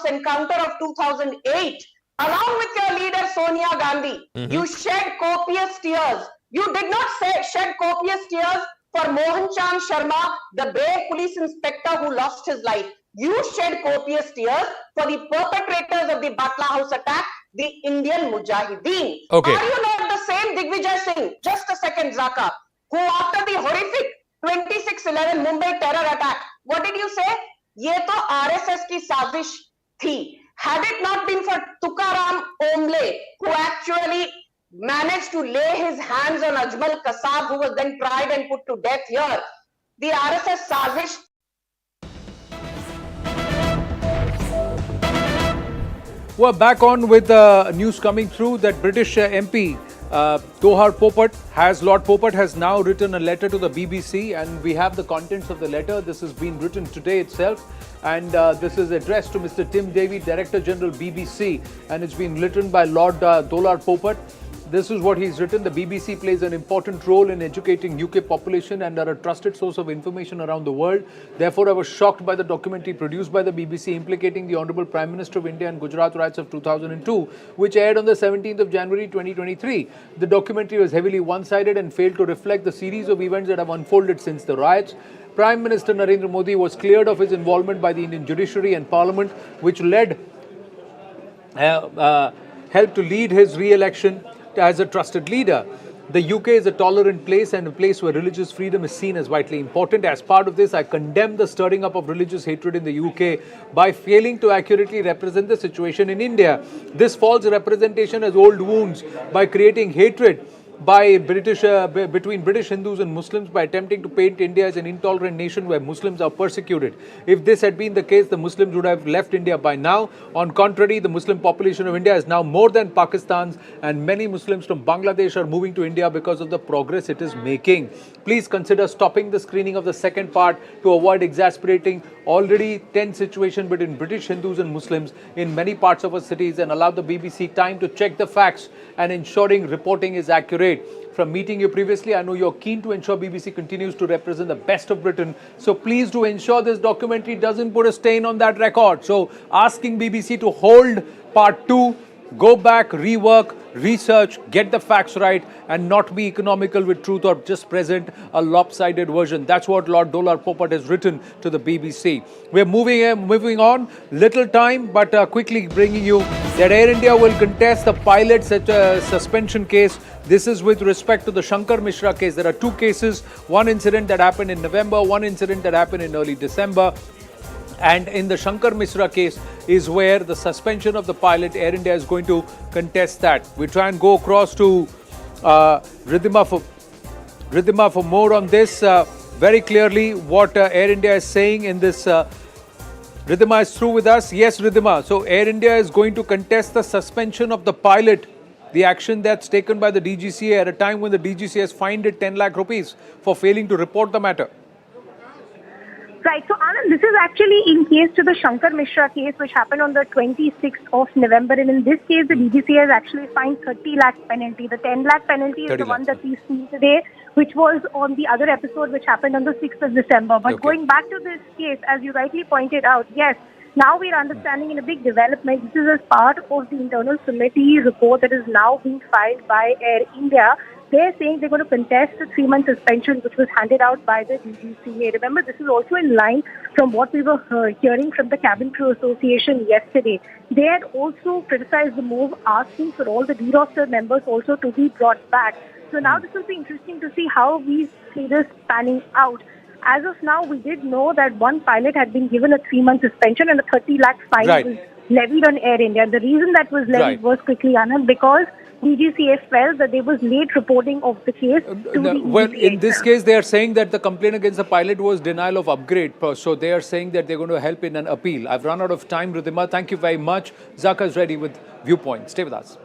encounter of 2008, along with your leader Sonia Gandhi, you shed copious tears. You did not shed copious tears for Mohan Chand Sharma, the brave police inspector who lost his life. You shed copious tears for the perpetrators of the Batla House attack, the Indian Mujahideen. Okay. Are you not the same Digvijaya Singh, just a second, Zaka, who after the horrific 26/11 Mumbai terror attack, what did you say? ये तो RSS की साजिश थी. Had it not been for Tukaram Omle, who actually managed to lay his hands on Ajmal Kasab, who was then tried and put to death here, the RSS sazish. We're back on with news coming through that British MP Lord Popat has now written a letter to the BBC, and we have the contents of the letter. This has been written today itself, and this is addressed to Mr. Tim Davie, Director General BBC, and it's been written by Lord Popat. This is what he's written. The BBC plays an important role in educating UK population and are a trusted source of information around the world. Therefore, I was shocked by the documentary produced by the BBC implicating the Honourable Prime Minister of India and Gujarat riots of 2002, which aired on the 17th of January 2023. The documentary was heavily one-sided and failed to reflect the series of events that have unfolded since the riots. Prime Minister Narendra Modi was cleared of his involvement by the Indian judiciary and Parliament, which helped to lead his re-election as a trusted leader. The UK is a tolerant place and a place where religious freedom is seen as vitally important. As part of this, I condemn the stirring up of religious hatred in the UK by failing to accurately represent the situation in India. This false representation has old wounds by creating hatred between British Hindus and Muslims by attempting to paint India as an intolerant nation where Muslims are persecuted. If this had been the case, the Muslims would have left India by now. On contrary, the Muslim population of India is now more than Pakistan's, and many Muslims from Bangladesh are moving to India because of the progress it is making. Please consider stopping the screening of the second part to avoid exasperating already tense situation between British Hindus and Muslims in many parts of our cities, and allow the BBC time to check the facts and ensuring reporting is accurate. From meeting you previously, I know you're keen to ensure BBC continues to represent the best of Britain. So please do ensure this documentary doesn't put a stain on that record. So asking BBC to hold part 2, go back, rework, research, get the facts right, and not be economical with truth or just present a lopsided version. That's what Lord Popat has written to the BBC. We're moving on. Little time, but quickly bringing you that Air India will contest the pilot's suspension case. This is with respect to the Shankar Mishra case. There are two cases. One incident that happened in November, one incident that happened in early December. And in the Shankar Mishra case is where the suspension of the pilot, Air India is going to contest that. We try and go across to Ridhima for more on this. Very clearly what Air India is saying in this. Ridhima is through with us. Yes, Ridhima. So Air India is going to contest the suspension of the pilot, the action that's taken by the DGCA at a time when the DGCA has fined it 10 lakh rupees for failing to report the matter. Right. So, Anand, this is actually in case to the Shankar Mishra case, which happened on the 26th of November. And in this case, the DGCA has actually fined 30 lakh penalty. The 10 lakh penalty is the one that we see today, which was on the other episode, which happened on the 6th of December. But going back to this case, as you rightly pointed out, yes, now we're understanding in a big development. This is as part of the internal committee report that is now being filed by Air India. They're saying they're going to contest the 3-month suspension which was handed out by the DGCA. Remember, this is also in line from what we were hearing from the Cabin Crew Association yesterday. They had also criticized the move, asking for all the deroster members also to be brought back. So now this will be interesting to see how we see this panning out. As of now, we did know that one pilot had been given a 3-month suspension and a 30 lakh fine was levied on Air India. The reason that was levied was quickly, Anand, because DGCA felt that there was late reporting of the case to the Well, in this case, they are saying that the complaint against the pilot was denial of upgrade. So they are saying that they're going to help in an appeal. I've run out of time, Ridhima. Thank you very much. Zaka is ready with Viewpoint. Stay with us.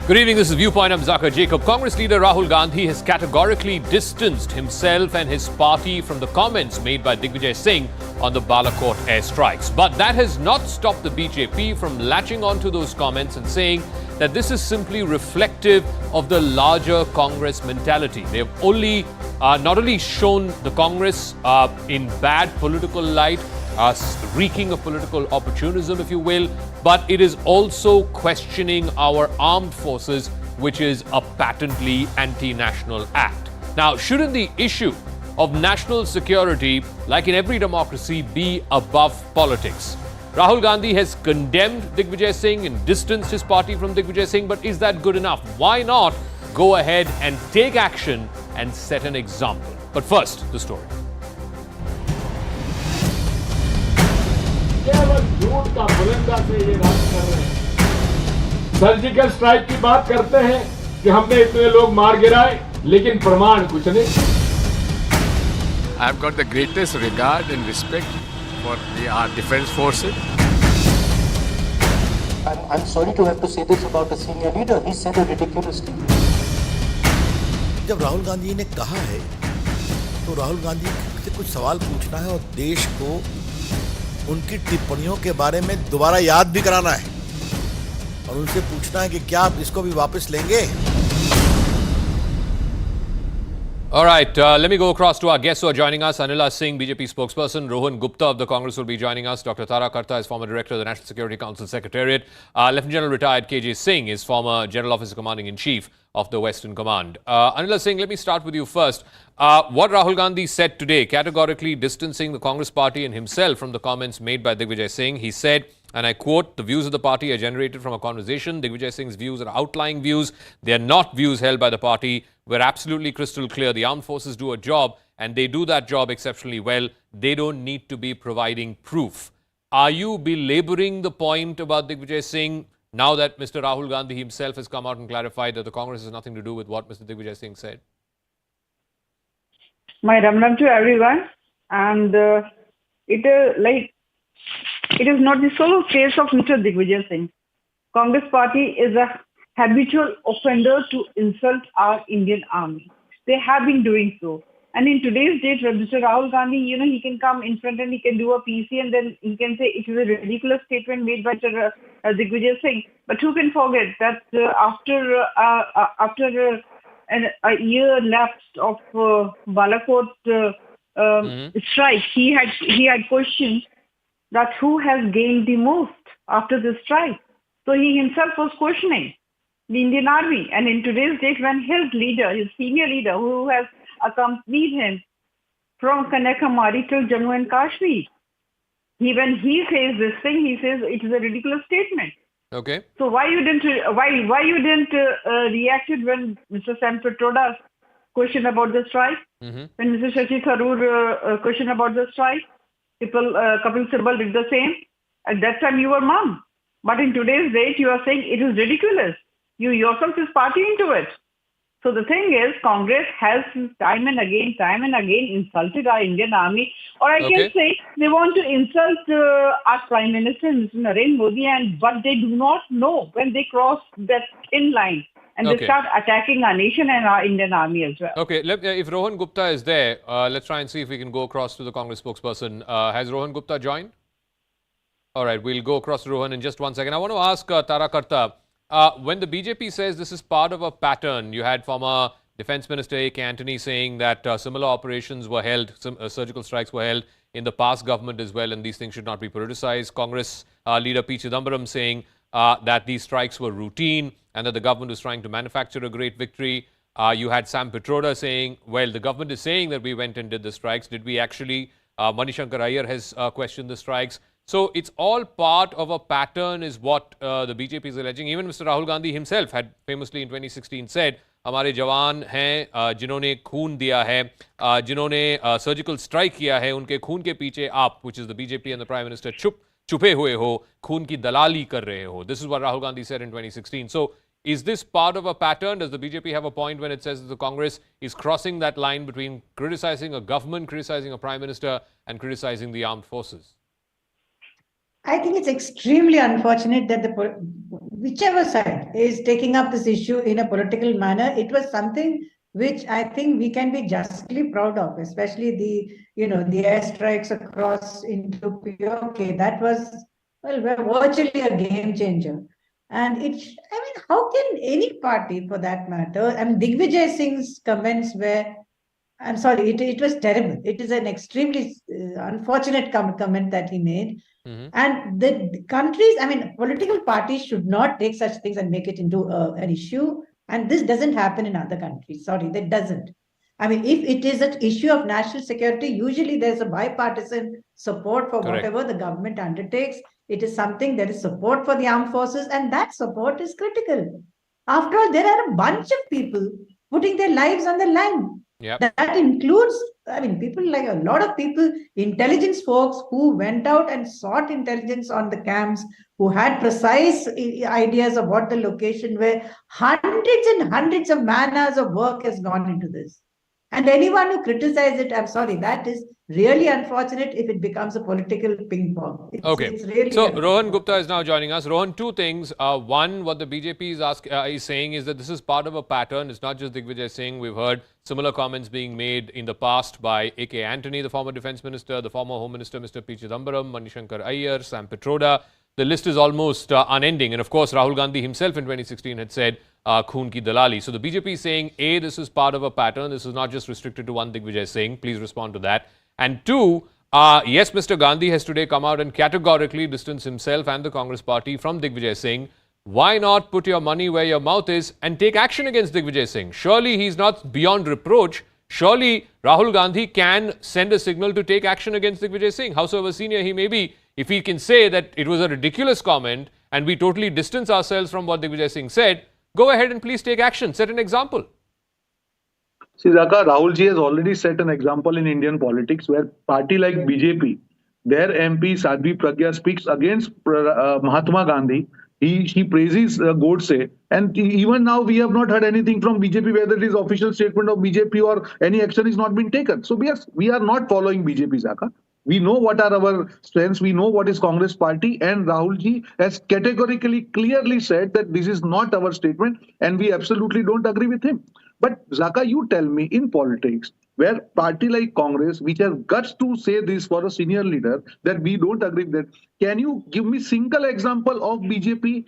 Good evening, this is Viewpoint. I'm Zaka Jacob. Congress leader Rahul Gandhi has categorically distanced himself and his party from the comments made by Digvijaya Singh on the Balakot airstrikes. But that has not stopped the BJP from latching onto those comments and saying that this is simply reflective of the larger Congress mentality. They have only not only shown the Congress in bad political light, reeking of political opportunism, if you will, but it is also questioning our armed forces, which is a patently anti-national act. Now, shouldn't the issue of national security, like in every democracy, be above politics? Rahul Gandhi has condemned Digvijaya Singh and distanced his party from Digvijaya Singh, but is that good enough? Why not go ahead and take action and set an example? But first, the story. केवल झूठ का बुलंदा से ये राज कर रहे हैं। Surgical strike की बात करते हैं कि हमने इतने लोग मार गिराए, लेकिन प्रमाण कुछ नहीं। I have got the greatest regard and respect for our defense forces. I'm sorry to have to say this about a senior leader. He said a ridiculous thing. जब राहुल गांधी ने कहा है, तो राहुल गांधी से कुछ सवाल पूछना है और देश को उनकी टिप्पणियों के बारे में दोबारा याद भी कराना है और उनसे पूछना है कि क्या आप इसको भी वापस लेंगे? All right, let me go across to our guests who are joining us. Anila Singh, BJP spokesperson. Rohan Gupta of the Congress will be joining us. Dr. Tara Karta is former director of the National Security Council Secretariat. Lieutenant General retired KJ Singh is former General Officer Commanding-in-Chief of the Western Command. Anila Singh, let me start with you first. What Rahul Gandhi said today, categorically distancing the Congress party and himself from the comments made by Digvijaya Singh. He said, and I quote, "The views of the party are generated from a conversation. Digvijaya Singh's views are outlying views. They are not views held by the party. We're absolutely crystal clear. The armed forces do a job and they do that job exceptionally well. They don't need to be providing proof." Are you belaboring the point about Digvijaya Singh now that Mr. Rahul Gandhi himself has come out and clarified that the Congress has nothing to do with what Mr. Digvijaya Singh said? My ram to everyone, and it is not the solo case of Mr. Digvijaya Singh. Congress party is a habitual offender to insult our Indian army. They have been doing so. And in today's date, Mr. Rahul Gandhi, he can come in front and he can do a PC and then he can say it is a ridiculous statement made by Mr. Digvijaya Singh. But who can forget that after a year lapsed of Balakot strike, he had questioned that who has gained the most after this strike. So he himself was questioning the Indian army. And in today's date, when his leader, his senior leader, who has accompanied him from Kanyakumari till Jammu and Kashmir, when he says this thing, he says it is a ridiculous statement. Okay. So why you didn't reacted when Mr. Sam Petroda questioned about the strike? When Mr. Shashi Tharoor questioned about the strike, Kapil Sibal did the same. At that time, you were mum. But in today's date, you are saying it is ridiculous. You yourself is party into it. So the thing is, Congress has time and again insulted our Indian army. Or I can say they want to insult our Prime Minister, Mr. Narendra Modi, but they do not know when they cross that thin line. And they start attacking our nation and our Indian army as well. Okay, if Rohan Gupta is there, let's try and see if we can go across to the Congress spokesperson. Has Rohan Gupta joined? All right, we'll go across to Rohan in just 1 second. I want to ask Tara Karta, when the BJP says this is part of a pattern, you had former Defence Minister A.K. Antony saying that similar operations were held, surgical strikes were held in the past government as well, and these things should not be politicized. Congress leader P. Chidambaram saying that these strikes were routine and that the government was trying to manufacture a great victory. You had Sam Petroda saying, well, the government is saying that we went and did the strikes. Did we actually? Manishankar Iyer has questioned the strikes. So it's all part of a pattern is what the BJP is alleging. Even Mr. Rahul Gandhi himself had famously in 2016 said, हमारे जवान हैं जिन्होंने खून दिया है, जिन्होंने surgical strike किया है, उनके खून के पीछे आप, which is the BJP and the Prime Minister, छुपे हुए हो, खून की दलाली कर रहे हो. This is what Rahul Gandhi said in 2016. So is this part of a pattern? Does the BJP have a point when it says that the Congress is crossing that line between criticizing a government, criticizing a Prime Minister and criticizing the armed forces? I think it's extremely unfortunate that whichever side is taking up this issue in a political manner. It was something which I think we can be justly proud of, especially the airstrikes across into POK. That was, well, virtually a game changer. And I mean, how can any party for that matter? I mean, Digvijay Singh's comments were, I'm sorry, it was terrible. It is an extremely unfortunate comment that he made. And the countries, I mean, political parties should not take such things and make it into an issue. And this doesn't happen in other countries. Sorry, that doesn't. I mean, if it is an issue of national security, usually there's a bipartisan support for Correct. whatever the government undertakes. It is something that is support for the armed forces, and that support is critical. After all, there are a bunch of people putting their lives on the line. Yep. That includes, I mean, people like a lot of people, intelligence folks who went out and sought intelligence on the camps, who had precise ideas of what the location were. Hundreds and hundreds of man-hours of work has gone into this. And anyone who criticizes it, I'm sorry, that is really unfortunate if it becomes a political ping pong. Okay. Really So Rohan Gupta is now joining us. Rohan, two things. One, what the BJP is saying is that this is part of a pattern. It's not just Digvijay Singh. We've heard similar comments being made in the past by A.K. Antony, the former defense minister, the former home minister, Mr. P. Chidambaram, Manishankar Iyer, Sam Petroda. The list is almost unending. And of course, Rahul Gandhi himself in 2016 had said, Khoon ki dalali. So the BJP is saying, A, this is part of a pattern. This is not just restricted to one Digvijay Singh. Please respond to that. And two, yes, Mr. Gandhi has today come out and categorically distanced himself and the Congress party from Digvijay Singh. Why not put your money where your mouth is and take action against Digvijay Singh? Surely he's not beyond reproach. Surely Rahul Gandhi can send a signal to take action against Digvijay Singh, howsoever senior he may be. If he can say that it was a ridiculous comment and we totally distance ourselves from what Digvijay Singh said, go ahead and please take action. Set an example. See, Zaka, Rahul ji has already set an example in Indian politics where party like BJP, their MP Sadhvi Pragya speaks against Mahatma Gandhi. He praises Godse, and even now we have not heard anything from BJP whether it is official statement of BJP or any action is not been taken. So we are not following BJP, Zaka. We know what are our strengths. We know what is Congress party, and Rahul ji has categorically, clearly said that this is not our statement, and we absolutely don't agree with him. But Zaka, you tell me, in politics, where party like Congress, which has guts to say this for a senior leader, that we don't agree with that, can you give me single example of BJP,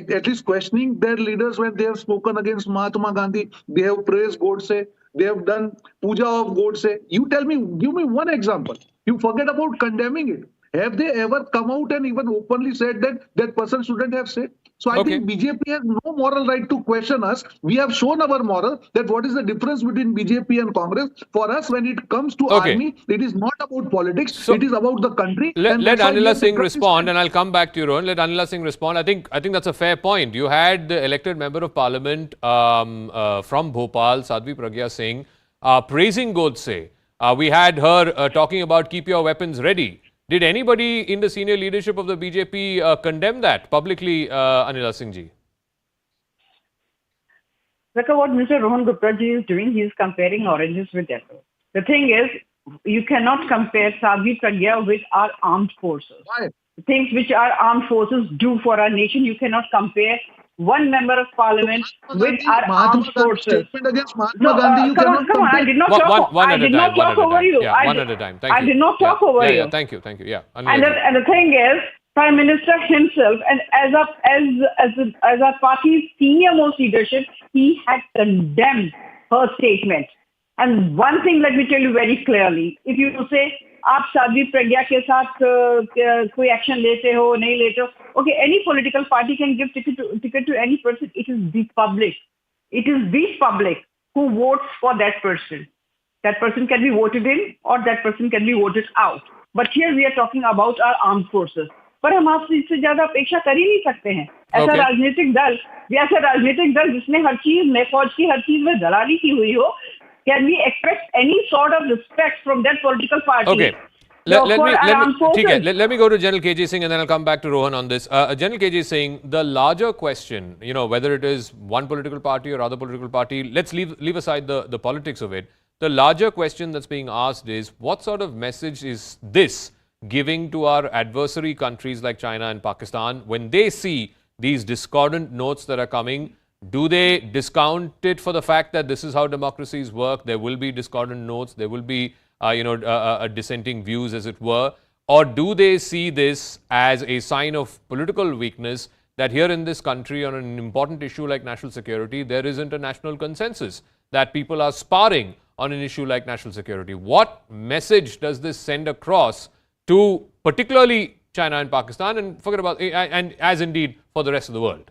at least questioning their leaders when they have spoken against Mahatma Gandhi? They have praised Godse. They have done puja of Godse. You tell me, give me one example. You forget about condemning it. Have they ever come out and even openly said that that person shouldn't have said? So I think BJP has no moral right to question us. We have shown our moral that what is the difference between BJP and Congress. For us, when it comes to army, it is not about politics. So it is about the country. Let Anila Singh respond, and I'll come back to you, Rohan. Let Anila Singh respond. I think that's a fair point. You had the elected member of parliament from Bhopal, Sadhvi Pragya Singh, praising Godse. We had her talking about keep your weapons ready. Did anybody in the senior leadership of the BJP condemn that publicly, Anila Singh ji? Look at what Mr. Rohan Gupta ji is doing. He is comparing oranges with apples. The thing is, you cannot compare Sadhvi Pragya with our armed forces. Why? The things which our armed forces do for our nation, you cannot compare one member of parliament with our armed forces. Against Mahatma Gandhi, you cannot come on. I did not talk. One at a time. One at a time. Thank you. I did not talk over you. Yeah, thank you. Yeah. And the thing is, Prime Minister himself, and as our party's senior most leadership, he had condemned her statement. And one thing, let me tell you very clearly: if you say, आप साध्वी प्रज्ञा के साथ कोई action लेते हो नहीं लेते हो, okay, any political party can give ticket to any person. It is the public who votes for that person. That person can be voted in or that person can be voted out. But here we are talking about our armed forces. पर हम आपसे इससे ज्यादा अपेक्षा कर ही नहीं सकते हैं. ऐसा राजनीतिक दल जिसने हर चीज में फौज की हर चीज में दलाली की हुई हो, can we expect any sort of respect from that political party? Okay. Let me go to General KJ Singh and then I'll come back to Rohan on this. General KJ Singh, the larger question, whether it is one political party or other political party, let's leave aside the politics of it. The larger question that's being asked is, what sort of message is this giving to our adversary countries like China and Pakistan when they see these discordant notes that are coming? Do they discount it for the fact that this is how democracies work? There will be discordant notes. There will be, dissenting views, as it were. Or do they see this as a sign of political weakness that here in this country on an important issue like national security, there isn't a national consensus, that people are sparring on an issue like national security. What message does this send across to particularly China and Pakistan, and forget about, and as indeed for the rest of the world?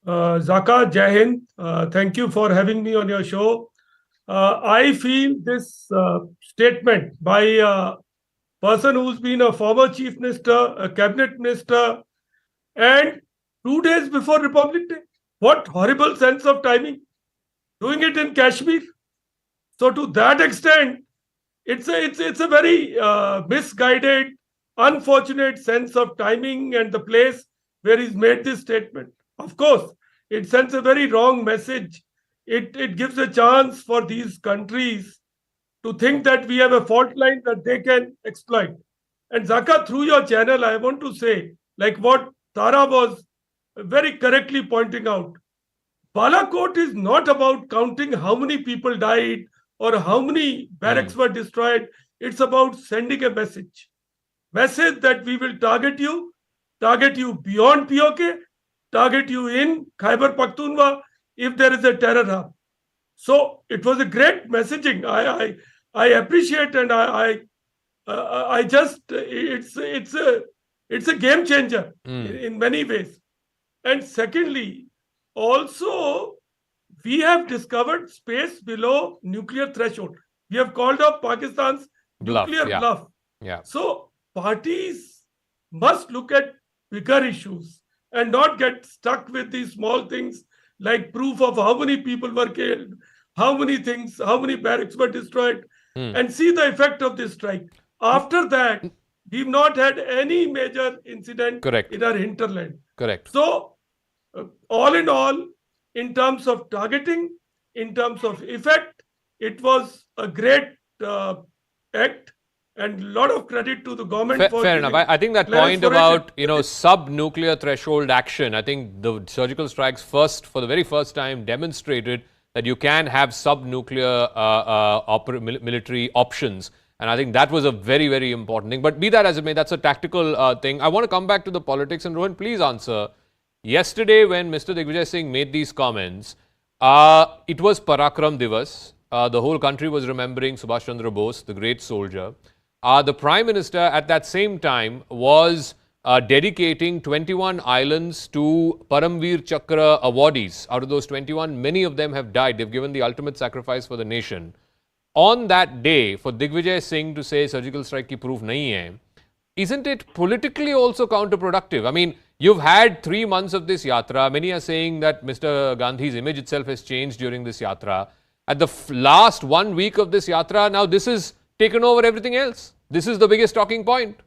Zaka, Jai Hind. Thank you for having me on your show. I feel this statement by a person who's been a former chief minister, a cabinet minister, and 2 days before Republic Day. What horrible sense of timing. Doing it in Kashmir. So to that extent, it's a very misguided, unfortunate sense of timing and the place where he's made this statement. Of course, it sends a very wrong message. It gives a chance for these countries to think that we have a fault line that they can exploit. And Zaka, through your channel, I want to say, like what Tara was very correctly pointing out, Balakot is not about counting how many people died or how many barracks were destroyed. It's about sending a message. Message that we will target you beyond POK, target you in Khyber Pakhtunkhwa if there is a terror hub. So it was a great messaging. I appreciate, and I just it's a game changer in many ways. And secondly, also we have discovered space below nuclear threshold. We have called up Pakistan's nuclear bluff. Yeah. So parties must look at bigger issues and not get stuck with these small things like proof of how many people were killed, how many barracks were destroyed, and see the effect of this strike. After that, we've not had any major incident in our hinterland. Correct. So, all in all, in terms of targeting, in terms of effect, it was a great act, and a lot of credit to the government. Fair enough. I think that point about, sub-nuclear threshold action, I think the surgical strikes for the very first time demonstrated that you can have sub-nuclear military options. And I think that was a very, very important thing. But be that as it may, that's a tactical thing. I want to come back to the politics. And Rohan, please answer. Yesterday, when Mr. Digvijaya Singh made these comments, it was Parakram Divas. The whole country was remembering Subhash Chandra Bose, the great soldier. The Prime Minister at that same time was dedicating 21 islands to Paramveer Chakra awardees. Out of those 21, many of them have died. They've given the ultimate sacrifice for the nation. On that day, for Digvijaya Singh to say surgical strike ki proof nahi hai, isn't it politically also counterproductive? I mean, you've had 3 months of this yatra. Many are saying that Mr. Gandhi's image itself has changed during this yatra. At the last 1 week of this yatra, now this has taken over everything else. This is the biggest talking point.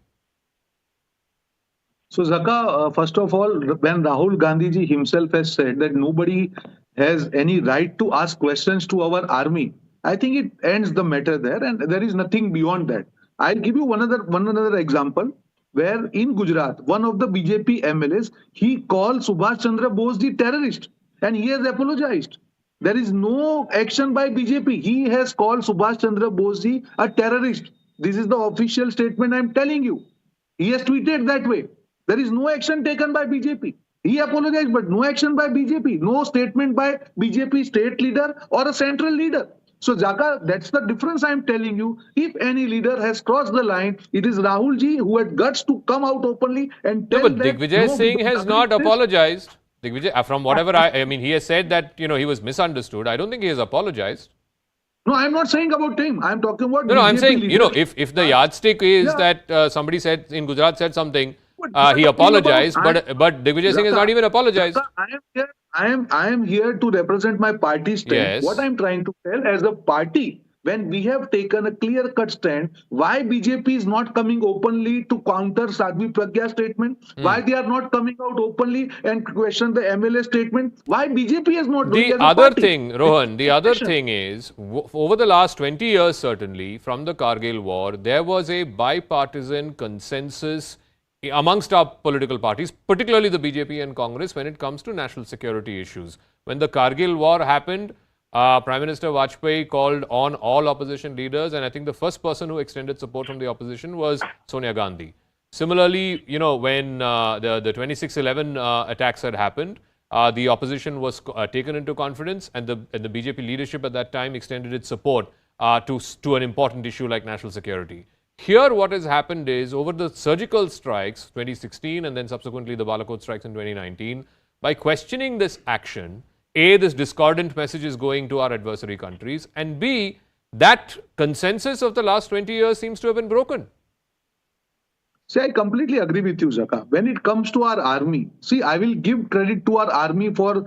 So Zaka, first of all, when Rahul Gandhi ji himself has said that nobody has any right to ask questions to our army, I think it ends the matter there, and there is nothing beyond that. I'll give you one another example where in Gujarat, one of the BJP MLAs, he called Subhash Chandra Bose the terrorist, and he has apologized. There is no action by BJP. He has called Subhash Chandra Bose a terrorist. This is the official statement I'm telling you. He has tweeted that way. There is no action taken by BJP. He apologized, but no action by BJP. No statement by BJP state leader or a central leader. So, Zaka, that's the difference I'm telling you. If any leader has crossed the line, it is Rahul ji who had guts to come out openly and tell but Digvijay Singh has not apologized. Digvijay, from whatever I mean, he has said that, he was misunderstood. I don't think he has apologized. No, I'm not saying about him. I'm talking about No, I'm saying, if the yardstick is that somebody said in Gujarat said something, he apologized, but Digvijay Singh has not even apologized. I am here to represent my party stand. Yes. What I'm trying to tell, as a party, when we have taken a clear-cut stand, why BJP is not coming openly to counter Sadhvi Pragya statement? Why they are not coming out openly and question the MLA statement? Why BJP is not doing The other thing, Rohan, the other thing is, over the last 20 years, certainly, from the Kargil war, there was a bipartisan consensus amongst our political parties, particularly the BJP and Congress, when it comes to national security issues. When the Kargil war happened, Prime Minister Vajpayee called on all opposition leaders, and I think the first person who extended support from the opposition was Sonia Gandhi. Similarly, when the 26/11 attacks had happened, the opposition was taken into confidence, and the BJP leadership at that time extended its support to an important issue like national security. Here, what has happened is, over the surgical strikes, 2016, and then subsequently the Balakot strikes in 2019, by questioning this action, A, this discordant message is going to our adversary countries, and B, that consensus of the last 20 years seems to have been broken. See, I completely agree with you, Zaka. When it comes to our army, see, I will give credit to our army for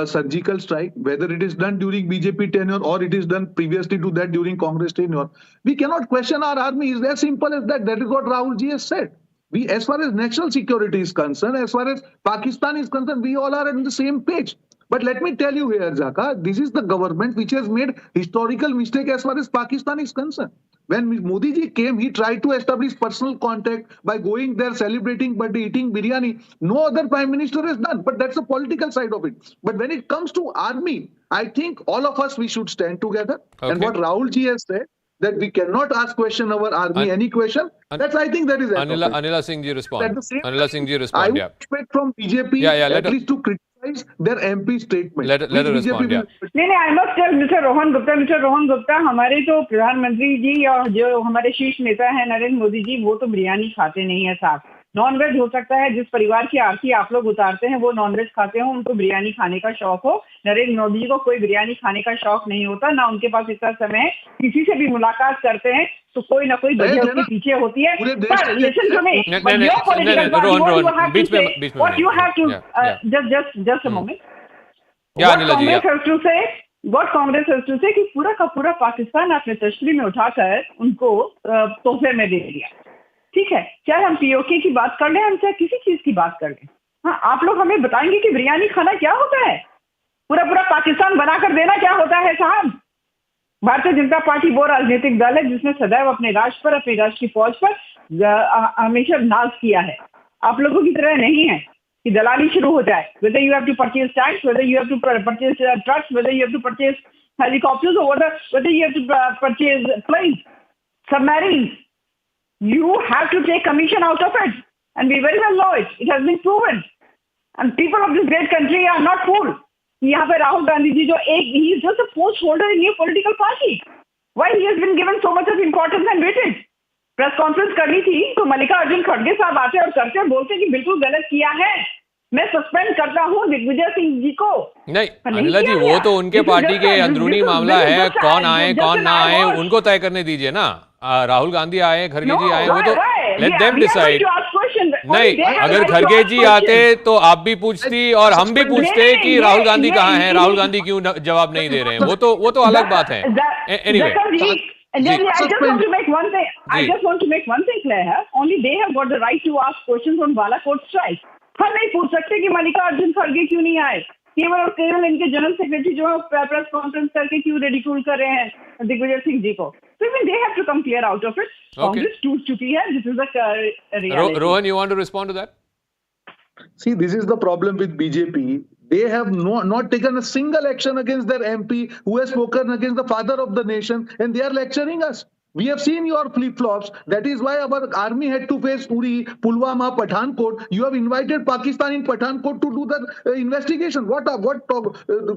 surgical strike, whether it is done during BJP tenure or it is done previously to that during Congress tenure. We cannot question our army. It's as simple as that. That is what Rahul ji has said. We, as far as national security is concerned, as far as Pakistan is concerned, we all are on the same page. But let me tell you here, Zaka, this is the government which has made historical mistake as far as Pakistan is concerned. When Modi ji came, he tried to establish personal contact by going there, celebrating birthday, eating biryani. No other prime minister has done, but that's the political side of it. But when it comes to army, I think all of us, we should stand together. Okay. And what Rahul ji has said, that we cannot ask question our army, any question, that's, I think that is Anila Singh ji respond. Anila Singh ji respond, I would expect from BJP at least to criticize their MP statement. Let her respond, yeah. नहीं, I must tell Mr. Rohan Gupta, हमारे तो प्रधानमंत्री जी और जो हमारे शीर्ष नेता है नरेंद्र मोदी जी, वो तो बिरयानी खाते नहीं है साहब. नॉन वेज हो सकता है, जिस परिवार की आरती आप लोग उतारते हैं वो नॉन वेज खाते हो, उनको बिरयानी खाने का शौक हो. नरेंद्र मोदी जी को कोई बिरयानी खाने का शौक नहीं होता, ना उनके पास इतना समय है. किसी से भी मुलाकात करते हैं तो कोई ना कोई वजह उसके पीछे होती है. पर listen to me, but your political party, what you have to just a moment. What Congress has to say कि पूरा का पूरा पाकिस्तान आपने तशरी में उठाकर उनको तोहफे में दे दिया. ठीक है, चाहे हम पीओके की बात कर लें, हम चाहे किसी चीज की बात कर लें. हाँ, आप लोग हमें बताएंगे कि बिरयानी खाना क्या होता है, पूरा पूरा पाकिस्तान बनाकर देना क्या होता है साहब. भारतीय जनता पार्टी वो राजनीतिक दल है जिसने सदैव अपने राष्ट्र पर, अपने राष्ट्र की फौज पर हमेशा नाज किया है. आप लोगों की तरह नहीं है कि दलाली शुरू हो जाए. Whether you have to purchase tanks, whether you have to purchase trucks, whether you have to purchase helicopters, or whether you have to purchase planes, submarines, you have to take commission out of it, and we very well know it. It has been proven, and people of this great country are not fooled. यहाँ पे राहुल गांधी जी जो he is just a post holder in your political party. Why he has been given so much of importance and weightage? Press conference करनी थी तो मल्लिकार्जुन खड़गे साहब आते और करते बोलते कि बिल्कुल गलत किया है, मैं सस्पेंड करता हूँ दिग्विजय सिंह जी को. नहीं अनिला जी, वो तो उनके पार्टी के अंदरूनी मामला है, कौन आए कौन ना आए उनको तय करने दीजिए ना. राहुल गांधी आए, खड़गे जी आए, वो तो लेट देम डिसाइड. नहीं, अगर खड़गे जी आते तो आप भी पूछती और हम भी पूछते कि राहुल गांधी कहाँ हैं, राहुल गांधी क्यों जवाब नहीं दे रहे हैं. वो तो अलग बात है. Anyway, and then I just want to make one thing. I just want to make one thing clear here. Only they have got the right to ask questions on Balakot strike. हम नहीं पूछ सकते कि मल्लिकार्जुन खड़गे क्यों नहीं आए. केवल और केवल इनके जनरल सेक्रेटरी जो प्रेस कॉन्फ्रेंस करके क्यों रिडिक्यूल कर रहे हैं दिग्विजय सिंह जी को. So even they have to come clear out of it. Congress टूट चुकी है. This is the reality. Rohan, you want to respond to that? See, this is the problem with BJP. They have not taken a single action against their MP who has spoken against the father of the nation, and they are lecturing us. We have seen your flip-flops. That is why our army had to face Uri, Pulwama, Pathankot. You have invited Pakistan in Pathankot to do the investigation. What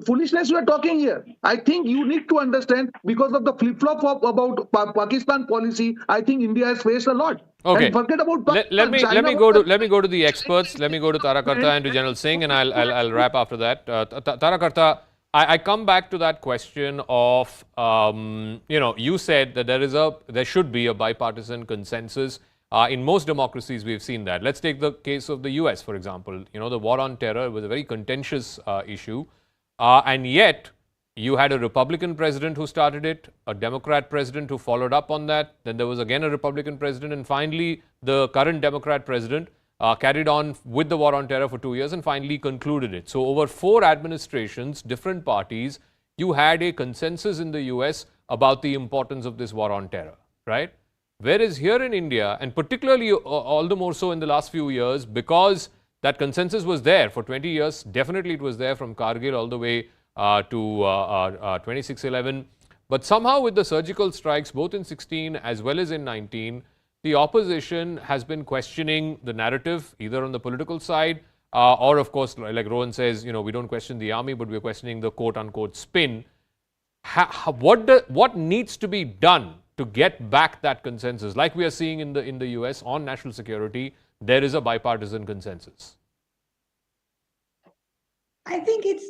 foolishness you are talking here? I think you need to understand, because of the flip-flop about Pakistan policy, I think India has faced a lot. Okay. And forget about Pakistan. Let me go to the experts. Let me go to Tara Karta and to General Singh, and I'll wrap after that. Tara Karta, I come back to that question of, you said that there should be a bipartisan consensus. In most democracies, we've seen that. Let's take the case of the US, for example. The war on terror was a very contentious issue. And yet, you had a Republican president who started it, a Democrat president who followed up on that. Then there was again a Republican president. And finally, the current Democrat president carried on with the war on terror for 2 years and finally concluded it. So over 4 administrations, different parties, you had a consensus in the US about the importance of this war on terror, right? Whereas here in India, and particularly all the more so in the last few years, because that consensus was there for 20 years, definitely it was there from Kargil all the way to 26/11. But somehow with the surgical strikes, both in 16 as well as in 19, the opposition has been questioning the narrative, either on the political side or, of course, like Rohan says, we don't question the army, but we're questioning the quote-unquote spin. What needs to be done to get back that consensus? Like we are seeing in the US on national security, there is a bipartisan consensus. I think it's,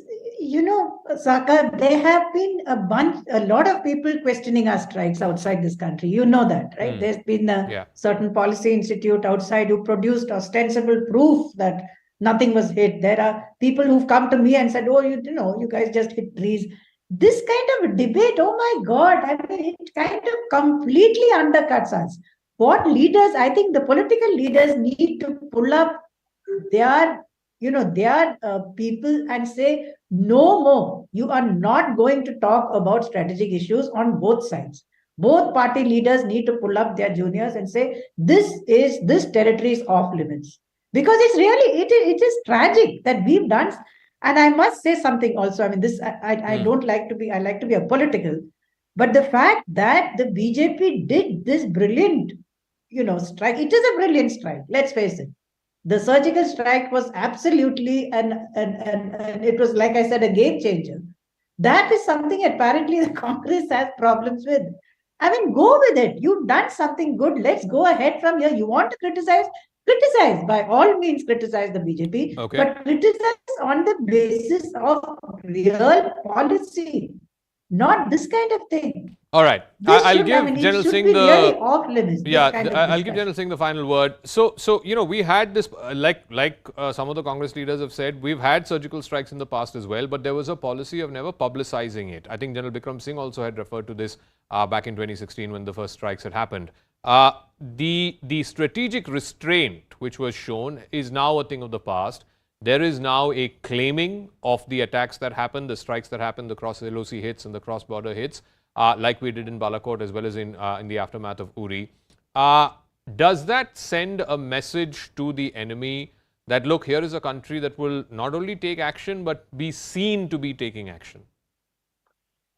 Saka, there have been a lot of people questioning our strikes outside this country. You know that, right? There's been a certain policy institute outside who produced ostensible proof that nothing was hit. There are people who've come to me and said, oh, you guys just hit trees. This kind of debate, oh my God, I mean, it kind of completely undercuts us. What leaders, I think the political leaders need to pull up their people and say, no more. You are not going to talk about strategic issues on both sides. Both party leaders need to pull up their juniors and say, this territory is off limits. Because it's really, it is tragic that we've done. And I must say something also. I mean, I don't like to be, I like to be apolitical. But the fact that the BJP did this brilliant, strike, it is a brilliant strike. Let's face it. The surgical strike was absolutely, and it was, like I said, a game changer. That is something apparently the Congress has problems with. I mean, go with it. You've done something good. Let's go ahead from here. You want to criticize? Criticize. By all means, criticize the BJP. Okay. But criticize on the basis of real policy, not this kind of thing. All right. I'll give General Singh the I'll give General Singh the final word. So we had this like some of the Congress leaders have said, we've had surgical strikes in the past as well, but there was a policy of never publicizing it. I think General Bikram Singh also had referred to this back in 2016 when the first strikes had happened. The strategic restraint which was shown is now a thing of the past. There is now a claiming of the attacks that happened, the strikes that happened, the cross-LOC hits and the cross-border hits. Like we did in Balakot as well as in the aftermath of Uri. Does that send a message to the enemy that, look, here is a country that will not only take action, but be seen to be taking action?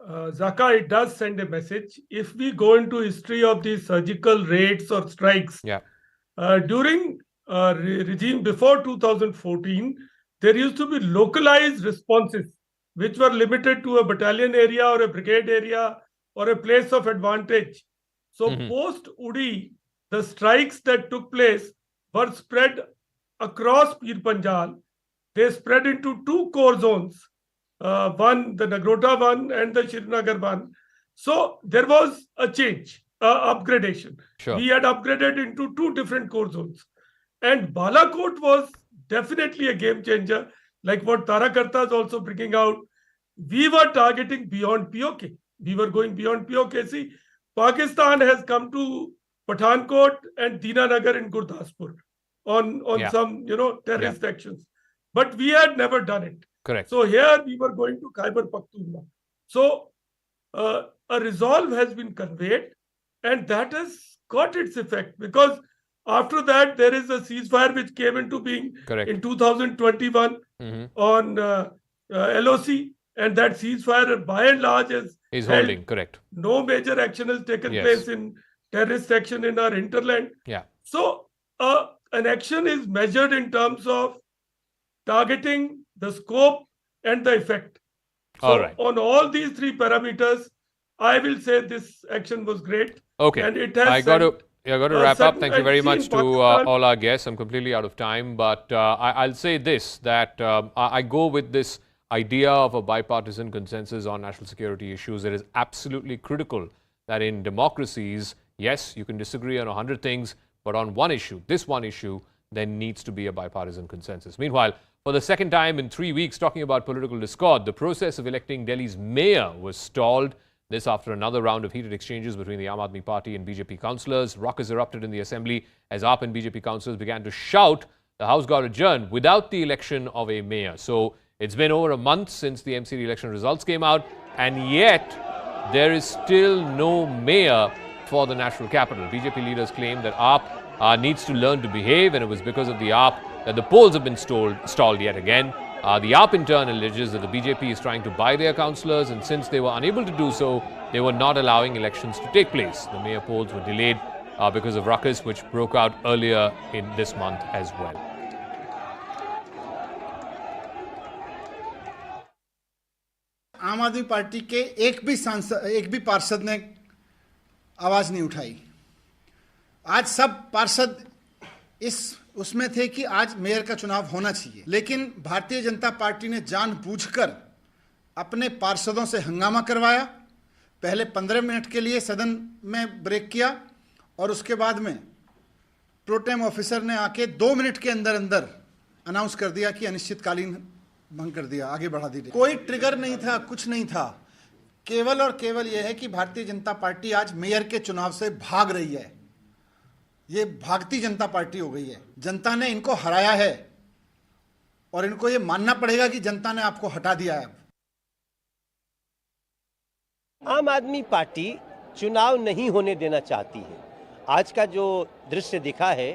Zaka, it does send a message. If we go into history of these surgical raids or strikes, during regime before 2014, there used to be localized responses which were limited to a battalion area or a brigade area or a place of advantage. So post Uri, the strikes that took place were spread across Pir Panjal. They spread into two core zones, one, the Nagrota one and the Srinagar one. So there was a change, upgradation. Sure. We had upgraded into two different core zones. And Balakot was definitely a game changer, like what Tara Karta is also bringing out. We were targeting beyond POK. We were going beyond POK. See, Pakistan has come to Pathankot and Dinanagar in Gurdaspur on some, terrorist actions. But we had never done it. Correct. So here we were going to Khyber Pakhtunkhwa. So a resolve has been conveyed, and that has got its effect, because after that there is a ceasefire which came into being in 2021 on LOC, and that ceasefire by and large is holding. Correct. No major action has taken place in terrorist action in our hinterland. So an action is measured in terms of targeting, the scope and the effect. So on all these three parameters, I will say this action was great. Okay. And it has I got to wrap up. Thank you very much to all our guests. I'm completely out of time, but I'll say this, that I go with this idea of a bipartisan consensus on national security issues. It is absolutely critical that in democracies, yes, you can disagree on 100 things, but on one issue, this one issue, there needs to be a bipartisan consensus. Meanwhile, for the second time in 3 weeks, talking about political discord, the process of electing Delhi's mayor was stalled. This after another round of heated exchanges between the Aam Aadmi Party and BJP councillors. Ruckus erupted in the assembly as AAP and BJP councillors began to shout the House got adjourned without the election of a mayor. So it's been over a month since the MCD election results came out, and yet there is still no mayor for the national capital. BJP leaders claim that AAP needs to learn to behave, and it was because of the AAP that the polls have been stalled yet again. The AAP in turn alleges that the BJP is trying to buy their councillors, and since they were unable to do so, they were not allowing elections to take place. The mayor polls were delayed because of ruckus which broke out earlier in this month as well. आम आदमी party के एक भी पार्षद ने आवाज नहीं उठाई। आज सब पार्षद उसमें थे कि आज मेयर का चुनाव होना चाहिए, लेकिन भारतीय जनता पार्टी ने जानबूझकर अपने पार्षदों से हंगामा करवाया। पहले 15 मिनट के लिए सदन में ब्रेक किया और उसके बाद में प्रोटेम ऑफिसर ने आके 2 मिनट के अंदर अंदर अनाउंस कर दिया कि अनिश्चितकालीन भंग कर दिया, आगे बढ़ा दी। कोई ट्रिगर नहीं था, कुछ नहीं था, केवल और केवल यह है कि भारतीय जनता पार्टी आज मेयर के चुनाव से भाग रही है। ये भागती जनता पार्टी हो गई है। जनता ने इनको हराया है और इनको ये मानना पड़ेगा कि जनता ने आपको हटा दिया है। आम आदमी पार्टी चुनाव नहीं होने देना चाहती है। आज का जो दृश्य दिखा है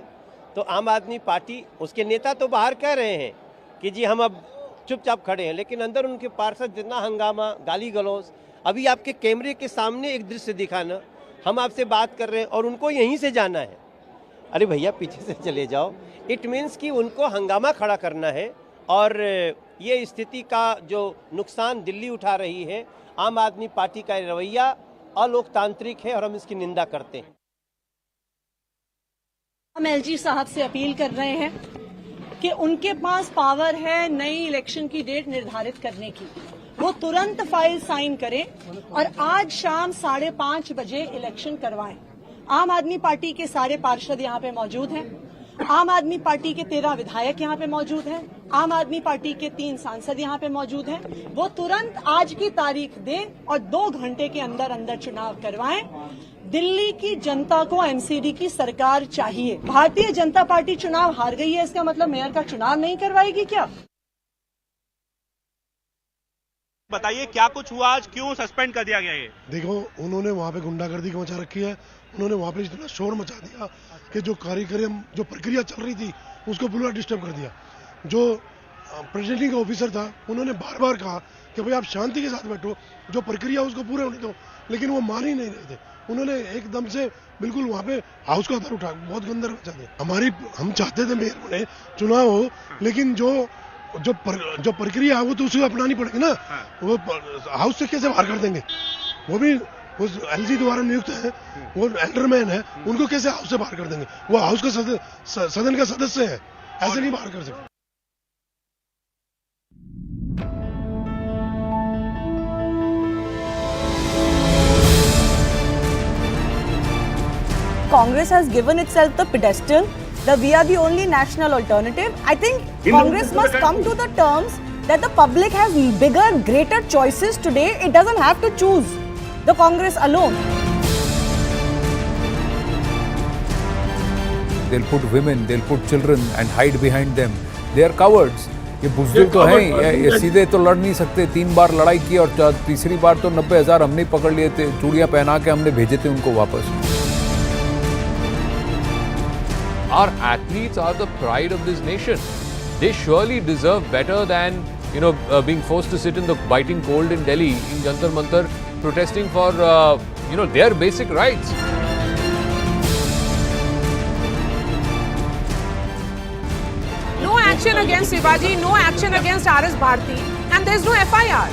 तो आम आदमी पार्टी, उसके नेता तो बाहर कह रहे हैं कि जी हम अब चुपचाप खड़े हैं, लेकिन अंदर उनके पार्षद जितना हंगामा, गाली गलौज। अभी आपके कैमरे के सामने एक दृश्य दिखा ना, हम आपसे बात कर रहे हैं और उनको यहीं से जाना है। अरे भैया पीछे से चले जाओ। इट मीन्स कि उनको हंगामा खड़ा करना है और ये स्थिति का जो नुकसान दिल्ली उठा रही है, आम आदमी पार्टी का रवैया अलोकतांत्रिक है और हम इसकी निंदा करते हैं। हम एलजी साहब से अपील कर रहे हैं कि उनके पास पावर है नई इलेक्शन की डेट निर्धारित करने की, वो तुरंत फाइल साइन करें और आज शाम 5:30 बजे इलेक्शन करवाएं। आम आदमी पार्टी के सारे पार्षद यहाँ पे मौजूद हैं, आम आदमी पार्टी के 13 विधायक यहाँ पे मौजूद हैं, आम आदमी पार्टी के 3 सांसद यहाँ पे मौजूद हैं। वो तुरंत आज की तारीख दें और 2 घंटे के अंदर अंदर चुनाव करवाएं। दिल्ली की जनता को एमसीडी की सरकार चाहिए। भारतीय जनता पार्टी चुनाव हार गई है, इसका मतलब मेयर का चुनाव नहीं करवाएगी क्या? बताइए क्या कुछ हुआ, आज क्यों सस्पेंड कर दिया गया ये? देखो, उन्होंने वहाँ पे गुंडागर्दी मचा रखी है। उन्होंने वहाँ पे इतना शोर मचा दिया कि जो कार्यक्रम, जो प्रक्रिया चल रही थी उसको पूरा डिस्टर्ब कर दिया। जो प्रेसिडेंटिंग ऑफिसर था, उन्होंने बार बार कहा कि भाई आप शांति के साथ बैठो, जो प्रक्रिया उसको पूरे होने दो, लेकिन वो मान ही नहीं रहे थे। उन्होंने एकदम से बिल्कुल वहाँ पे हाउस का दर उठा, बहुत गंदा मचा दिया। हम चाहते थे मेयर बने, चुनाव हो, लेकिन जो प्रक्रिया है वो तो उसे अपनानी पड़ेगी ना। वो हाउस से कैसे बाहर कर देंगे? वो भी उस एलजी द्वारा नियुक्त है, वो एल्डरमैन है, उनको कैसे हाउस से बाहर कर देंगे? वो हाउस का सदन का सदस्य है, ऐसे नहीं बाहर कर सकते। Congress has given itself the pedestal that we are the only national alternative. I think Congress must come to the terms that the public has bigger, greater choices today. It doesn't have to choose the Congress alone. They'll put women, they'll put children and hide behind them. They are cowards. ये बुज़दिल तो हैं, ये सीधे तो लड़ नहीं सकते। 3 बार लड़ाई की और तीसरी बार तो 90,000 हमने पकड़ लिए थे, चूड़ियां पहना के हमने भेजे थे उनको वापस। Our athletes are the pride of this nation. They surely deserve better than, being forced to sit in the biting cold in Delhi, in Jantar Mantar, protesting for, their basic rights. No action against Shivaji, no action against RS Bharti, and there's no FIR.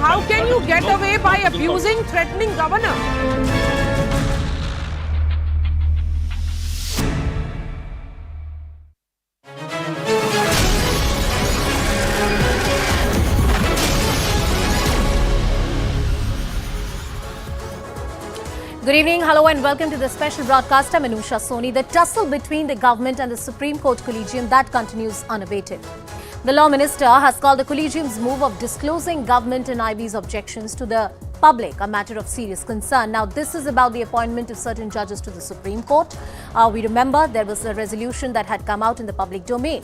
How can you get away by abusing, threatening governor? Good evening, hello and welcome to the special broadcast. I'm Anusha Soni. The tussle between the government and the Supreme Court Collegium, that continues unabated. The Law Minister has called the Collegium's move of disclosing government and IB's objections to the public a matter of serious concern. Now, this is about the appointment of certain judges to the Supreme Court. We remember there was a resolution that had come out in the public domain.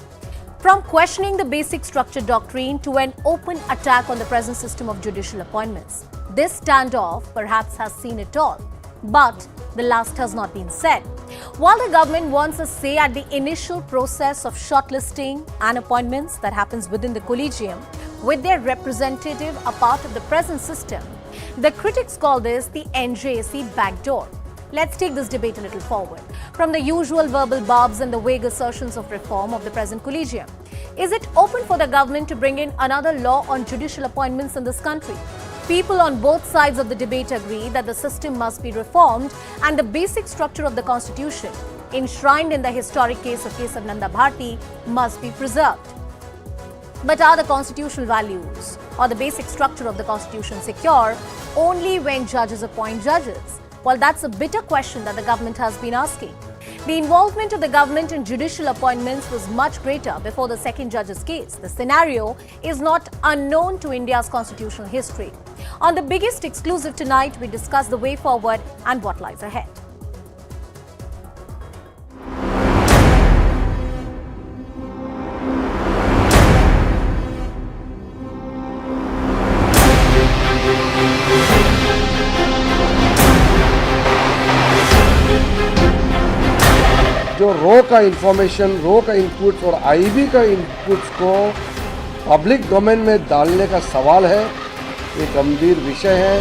From questioning the basic structure doctrine to an open attack on the present system of judicial appointments. This standoff perhaps has seen it all. But the last has not been said. While the government wants a say at the initial process of shortlisting and appointments that happens within the collegium, with their representative a part of the present system, the critics call this the NJAC backdoor. Let's take this debate a little forward. From the usual verbal barbs and the vague assertions of reform of the present collegium, is it open for the government to bring in another law on judicial appointments in this country? People on both sides of the debate agree that the system must be reformed and the basic structure of the constitution, enshrined in the historic case of Kesar Nanda Bharti, must be preserved. But are the constitutional values or the basic structure of the constitution secure only when judges appoint judges? Well, that's a bitter question that the government has been asking. The involvement of the government in judicial appointments was much greater before the second judge's case. The scenario is not unknown to India's constitutional history. On the biggest exclusive tonight, we discuss the way forward and what lies ahead. जो रो का information, रो का inputs और IB का inputs को public domain में डालने का सवाल है, ये गंभीर विषय है।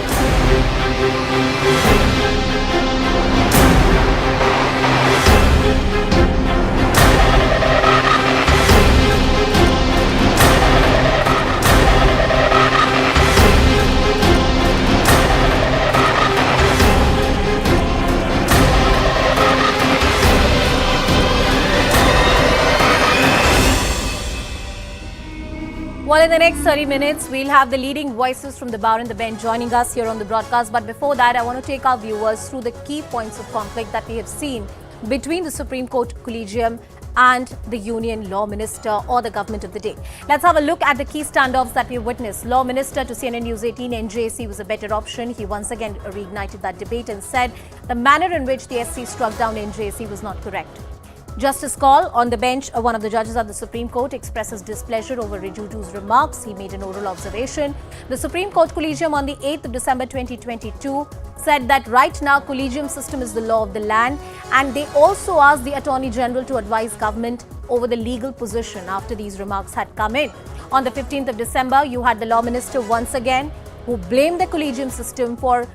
Well, in the next 30 minutes, we'll have the leading voices from the bar and the bench joining us here on the broadcast. But before that, I want to take our viewers through the key points of conflict that we have seen between the Supreme Court Collegium and the Union Law Minister or the government of the day. Let's have a look at the key standoffs that we witnessed. Law Minister to CNN News 18, NJC was a better option. He once again reignited that debate and said the manner in which the SC struck down NJC was not correct. Justice Kaul on the bench, one of the judges at the Supreme Court, expresses displeasure over Rijuju's remarks. He made an oral observation. The Supreme Court Collegium on the 8th of December 2022 said that right now Collegium system is the law of the land, and they also asked the Attorney General to advise government over the legal position after these remarks had come in. On the 15th of December, you had the Law Minister once again who blamed the Collegium system for